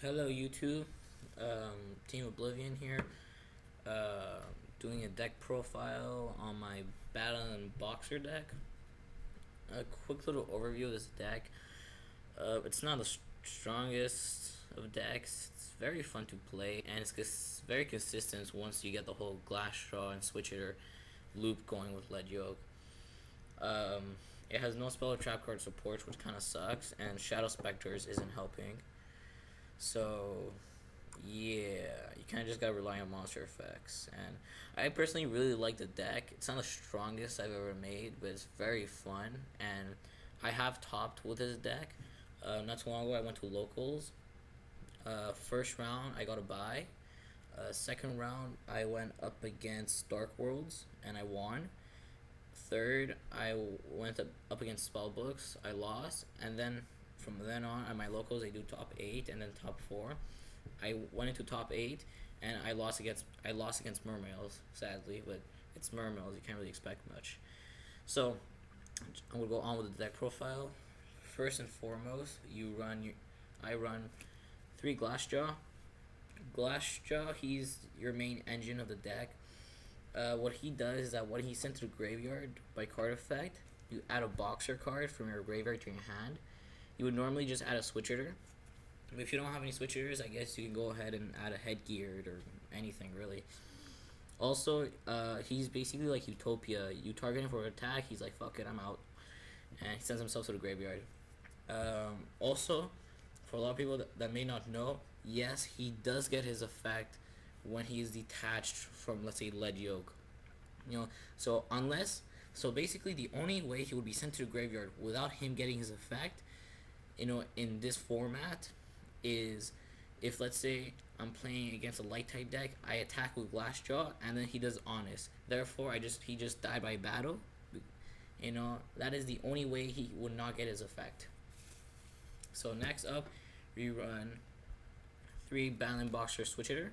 Hello YouTube, Team Oblivion here, doing a deck profile on my battlin boxer deck. A quick little overview of this deck. It's not the strongest of decks. It's very fun to play, and it's very consistent once you get the whole glass straw and switch it or loop going with lead yoke. Um, it has no spell or trap card support, which kind of sucks, and Shadow Specters isn't helping. So yeah, you kind of just gotta rely on monster effects. And I personally really like the deck. It's not the strongest I've ever made, but it's very fun. And I have topped with this deck. Not too long ago, I went to locals. First round, I got a bye. Second round, I went up against Dark Worlds and I won. Third, I went up against Spellbooks. I lost, and then from then on, at my locals, they do top 8 and then top 4. I went into top 8, and I lost against Mermails, sadly, but it's Mermails. You can't really expect much. So I'm gonna go on with the deck profile. First and foremost, I run 3 Glassjaw. Glassjaw, he's your main engine of the deck. What he does is that when he's sent to the graveyard by card effect, you add a boxer card from your graveyard to your hand. You would normally just add a switch hitter. If you don't have any switch hitters, I guess you can go ahead and add a headgear or anything really. Also, he's basically like Utopia. You target him for an attack, he's like, fuck it, I'm out. And he sends himself to the graveyard. Also, for a lot of people that may not know, yes, he does get his effect when he is detached from, let's say, lead yoke. So basically the only way he would be sent to the graveyard without him getting his effect, in this format, is if, let's say, I'm playing against a light type deck, I attack with Glassjaw and then he does honest. Therefore, he just died by battle. That is the only way he would not get his effect. So next up, we run 3 battlin boxer switch hitter.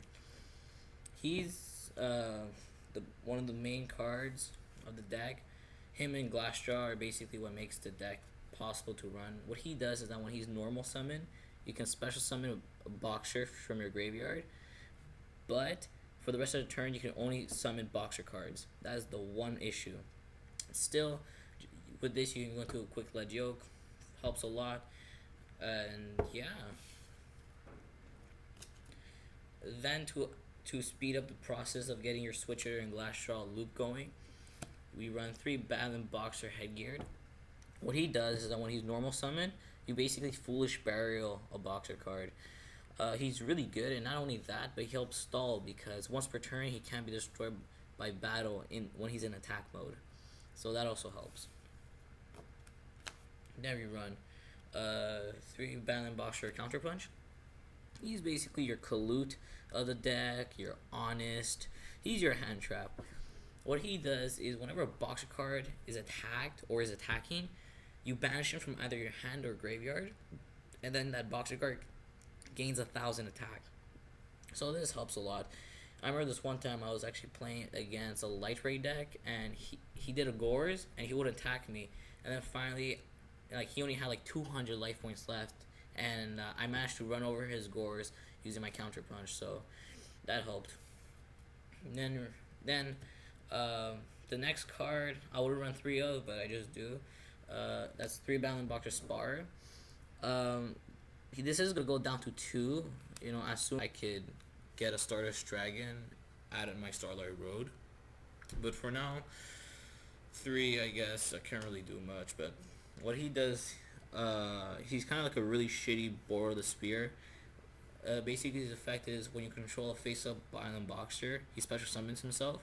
He's one of the main cards of the deck. Him and Glassjaw are basically what makes the deck possible to run. What he does is that when he's normal summon, you can special summon a boxer from your graveyard, but for the rest of the turn, you can only summon boxer cards. That is the one issue. Still, with this, you can go into a quick lead yoke, helps a lot, and yeah. Then to speed up the process of getting your switcher and Glassjaw loop going, we run 3 battlin boxer headgeared. What he does is that when he's normal summon, you basically foolish burial a boxer card. He's really good, and not only that, but he helps stall because once per turn he can't be destroyed by battle when he's in attack mode. So that also helps. Then we run 3 battlin boxer counterpunch. He's basically your Kalut of the deck, your honest. He's your hand trap. What he does is whenever a boxer card is attacked or is attacking, you banish him from either your hand or graveyard, and then that boxer card gains 1,000 attack. So this helps a lot. I remember this one time I was actually playing against a light ray deck, and he did a Gores, and he would attack me, and then finally, like, he only had like 200 life points left, and I managed to run over his Gores using my counter punch, so that helped. And then the next card I would run 3 of, but I just do. That's 3 battlin boxer spar. This is gonna go down to 2. As soon as I could get a Stardust Dragon out of my Starlight Road. But for now, 3, I guess. I can't really do much. But what he does, he's kind of like a really shitty Boar of the Spear. Basically, his effect is when you control a face-up battlin boxer, he special summons himself.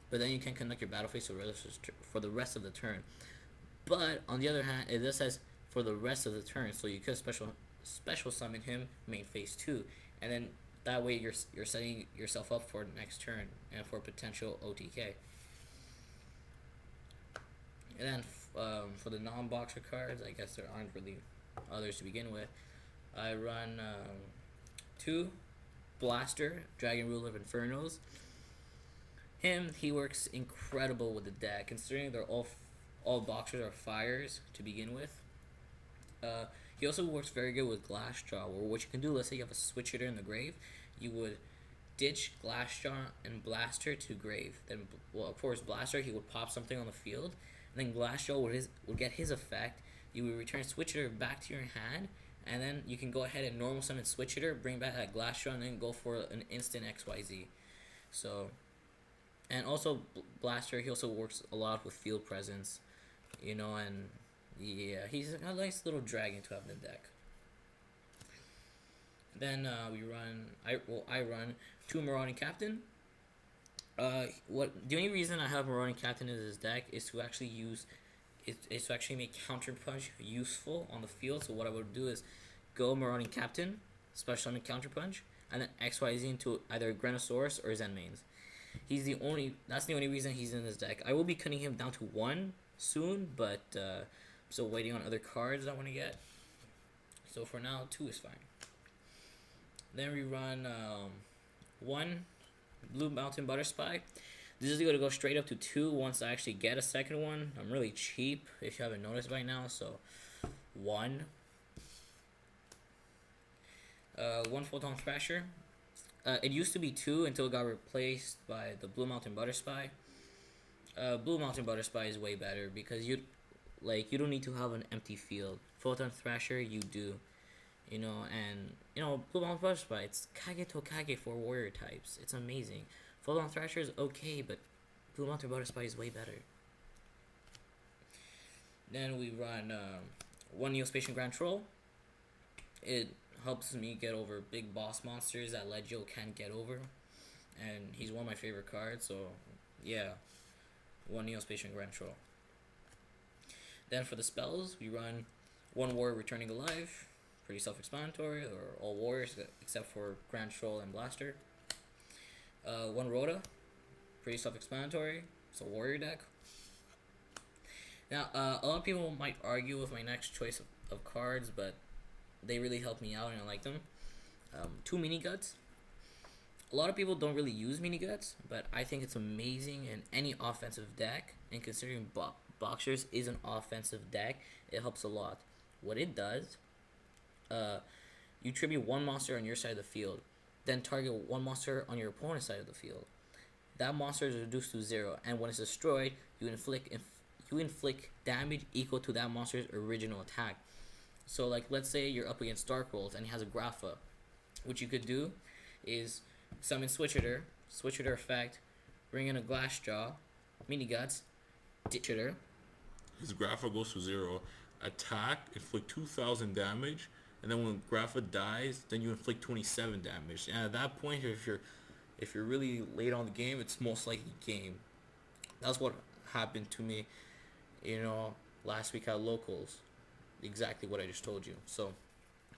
But then you can connect your battle phase for the rest of the turn. But on the other hand, it just says for the rest of the turn, so you could special summon him main phase 2, and then that way you're setting yourself up for the next turn and for potential OTK. And then for the non-boxer cards, I guess there aren't really others to begin with. I run 2 Blaster, Dragon Ruler of Infernos. He works incredible with the deck, considering they're all boxers are fires to begin with. He also works very good with Glass Jaw, where what you can do, let's say you have a Switch Hitter in the grave, you would ditch Glass Jaw and Blaster to grave. Then, well, of course, Blaster, he would pop something on the field, and then Glass Jaw would get his effect. You would return Switch Hitter back to your hand, and then you can go ahead and normal summon Switch Hitter, bring back that Glass Jaw, and then go for an instant XYZ. So, and also Blaster, he also works a lot with field presence, you know, and yeah, he's a nice little dragon to have in the deck. Then I run 2 Marauding Captain. The only reason I have Marauding Captain in this deck is to actually to actually make Counter Punch useful on the field. So what I would do is go Marauding Captain, special summon Counter Punch, and then XYZ into either Granosaurus or Zenmaines. That's the only reason he's in this deck. I will be cutting him down to 1 soon, but I'm still waiting on other cards I want to get. So for now, 2 is fine. Then we run 1 Blue Mountain Butterspy. This is going to go straight up to 2 once I actually get a second one. I'm really cheap, if you haven't noticed by now. So 1. 1 Photon Thrasher. It used to be 2 until it got replaced by the Blue Mountain Butterspy. Blue Mountain Butterspy is way better because you don't need to have an empty field. Photon Thrasher, you do. You know, and Blue Mountain Butterspy, it's Kage Tokage for warrior types. It's amazing. Photon Thrasher is okay, but Blue Mountain Butterspy is way better. Then we run 1 Neospatian Grand Troll. It helps me get over big boss monsters that Legio can't get over, and he's one of my favorite cards. So yeah, 1 Neospatian Grand Troll. Then for the spells, we run 1 Warrior Returning Alive. Pretty self-explanatory, or all warriors except for Grand Troll and Blaster. 1 Rhoda, pretty self-explanatory. It's a warrior deck. Now, a lot of people might argue with my next choice of cards, but they really help me out and I like them. 2 Mini Guts. A lot of people don't really use Mini Guts, but I think it's amazing in any offensive deck. And considering Boxers is an offensive deck, it helps a lot. What it does, you tribute 1 monster on your side of the field, then target 1 monster on your opponent's side of the field. That monster is reduced to 0, and when it's destroyed, you inflict damage equal to that monster's original attack. So, like, let's say you're up against Dark Rolls and he has a Grapha. What you could do is summon Switch Hitter effect, bring in a Glass Jaw, Mini Guts, Ditch Hitter. His Grapha goes to 0. Attack, inflict 2,000 damage. And then when Grapha dies, then you inflict 27 damage. And at that point, if you're really late on the game, it's most likely game. That's what happened to me, last week at locals. Exactly what I just told you. So,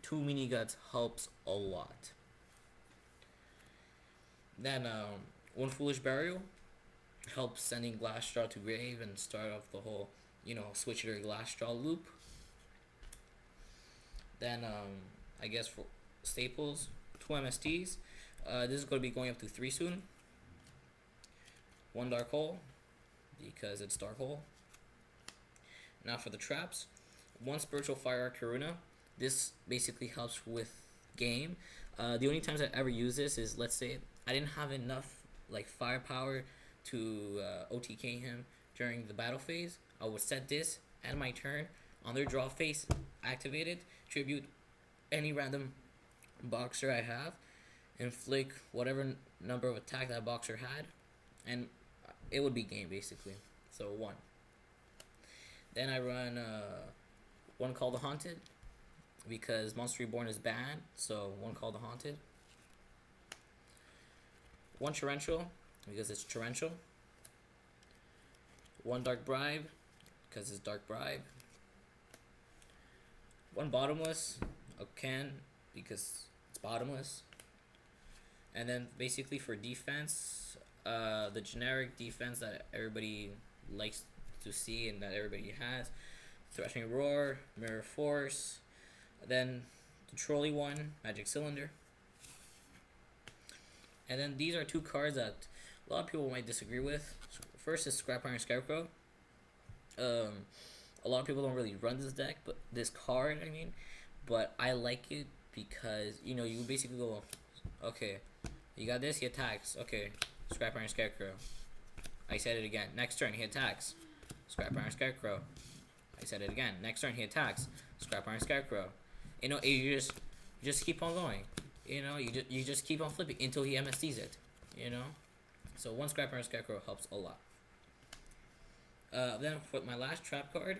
2 Mini Guts helps a lot. Then 1 Foolish Burial helps sending Glass Jaw to grave and start off the whole, Switch Hitter Glass Jaw loop. Then, I guess for staples, 2 MSTs. This is going to be going up to 3 soon. 1 Dark Hole, because it's Dark Hole. Now for the traps, 1 Spiritual Fire Karuna. This basically helps with game. The only times I ever use this is, let's say, I didn't have enough firepower to OTK him during the battle phase. I would set this at my turn. On their draw phase, activate it, tribute any random boxer I have, inflict whatever number of attack that boxer had, and it would be game basically. So 1. Then I run 1 Call the Haunted, because Monster Reborn is banned, so 1 Call the Haunted. 1 Torrential, because it's torrential. 1 Dark Bribe, because it's Dark Bribe. 1 Bottomless, a can, because it's bottomless. And then basically for defense, the generic defense that everybody likes to see and that everybody has: Thrashing Roar, Mirror Force, then the trolley one, Magic Cylinder. And then these are 2 cards that a lot of people might disagree with. First is Scrap Iron Scarecrow. A lot of people don't really run this deck, but this card, but I like it because you know you basically go, okay, you got this. He attacks. Okay, Scrap Iron Scarecrow. I said it again. Next turn he attacks. Scrap Iron Scarecrow. I said it again. Next turn he attacks. Scrap Iron Scarecrow. You know, you just keep on going. You know, you just keep on flipping until he MSDs it. You know, so one Scrap Iron Scarecrow helps a lot. Then for my last trap card,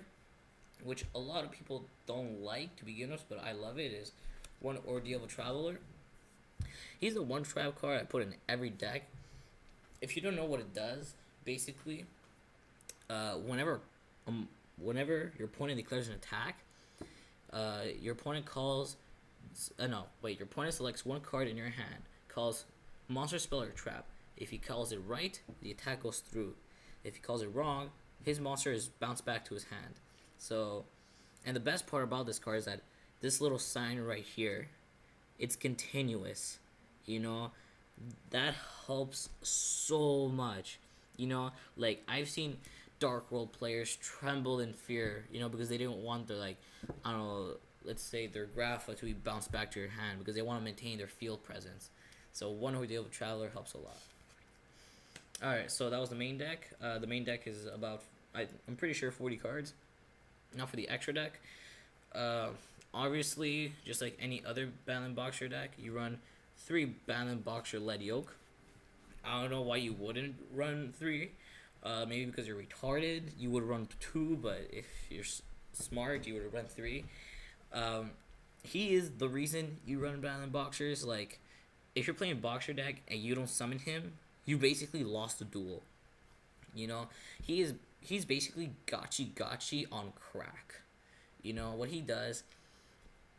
which a lot of people don't like to begin with, but I love it, is one Ordeal of a Traveler. He's the one trap card I put in every deck. If you don't know what it does, basically, whenever your opponent declares an attack, your opponent calls. Your opponent selects one card in your hand, calls monster, spell, or trap. If he calls it right, the attack goes through. If he calls it wrong, his monster is bounced back to his hand. So, and the best part about this card is that this little sign right here, it's continuous. You know, that helps so much. You know, like I've seen Dark World players tremble in fear, you know, because they didn't want their, like, I don't know, let's say their Grapha to be bounced back to your hand because they want to maintain their field presence. So one Ordeal of a Traveler helps a lot. Alright, so that was the main deck. The main deck is about, I'm pretty sure, 40 cards. Now for the extra deck. Obviously, just like any other Battlin Boxer deck, you run 3 Battlin Boxer Lead Yoke. I don't know why you wouldn't run 3. Maybe because you're retarded, you would run 2, but if you're smart, you would run 3. He is the reason you run Battlin Boxers. Like, if you're playing Boxer deck and you don't summon him, you basically lost the duel. You know, he's basically gotchi on crack. You know, what he does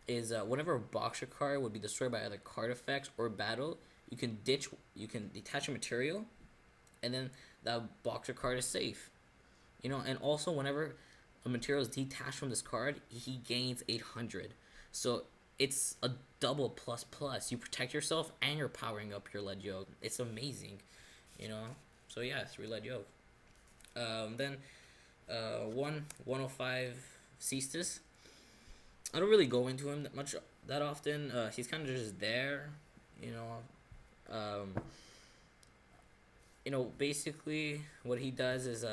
is whenever a Boxer card would be destroyed by either card effects or battle, you can detach a material, and then that Boxer card is safe. You know, and also whenever a material is detached from this card, he gains 800. So it's a double plus. You protect yourself and you're powering up your Lead Yoke. It's amazing, you know. So yeah, 3 Lead Yoke. Then 105 Cestus. I don't really go into him that often. He's kind of just there, you know. You know, basically what he does is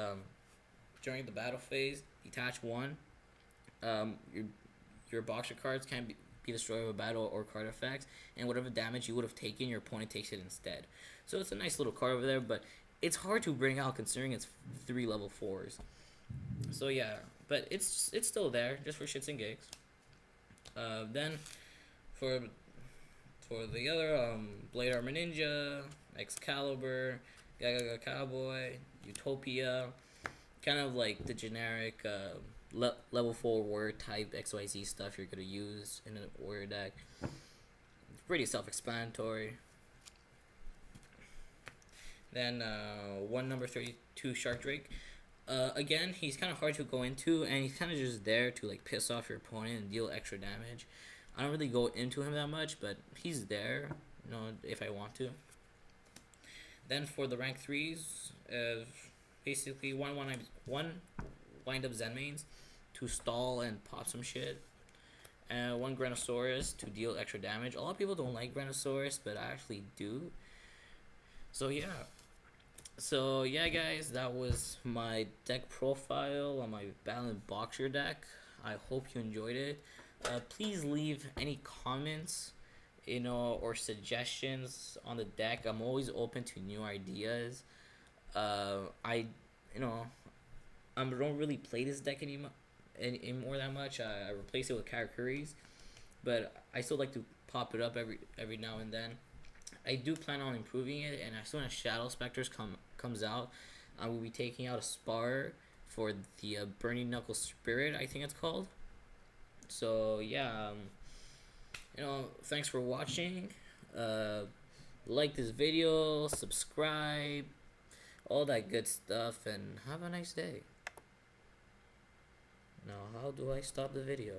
during the battle phase, detach 1. Your Boxer cards can't be destroyed with battle or card effects, and whatever damage you would have taken, your opponent takes it instead. So it's a nice little card over there, but it's hard to bring out considering it's 3 level 4s. So yeah, but it's still there just for shits and gigs. Then for the other Blade Armor Ninja, Excalibur, Gaga Cowboy, Utopia, kind of like the generic level 4 warrior type XYZ stuff you're gonna use in a warrior deck. It's pretty self-explanatory. Then one number 32 Shark Drake. Again, he's kind of hard to go into, and he's kind of just there to like piss off your opponent and deal extra damage. I don't really go into him that much, but he's there, you know, if I want to. Then for the rank 3s, basically one wind up Zen mains to stall and pop some shit, and 1 Granosaurus to deal extra damage. A lot of people don't like Granosaurus, but I actually do. So yeah, guys, that was my deck profile on my Battlin Boxer deck. I hope you enjoyed it. Please leave any comments, you know, or suggestions on the deck. I'm always open to new ideas. I don't really play this deck anymore that much. I replace it with Karakuris, but I still like to pop it up every now and then. I do plan on improving it, and as soon as Shadow Specters comes out, I will be taking out a spar for the Burning Knuckle Spirit, I think it's called. So yeah, you know, thanks for watching. Like this video, subscribe, all that good stuff, and have a nice day. Now, how do I stop the video?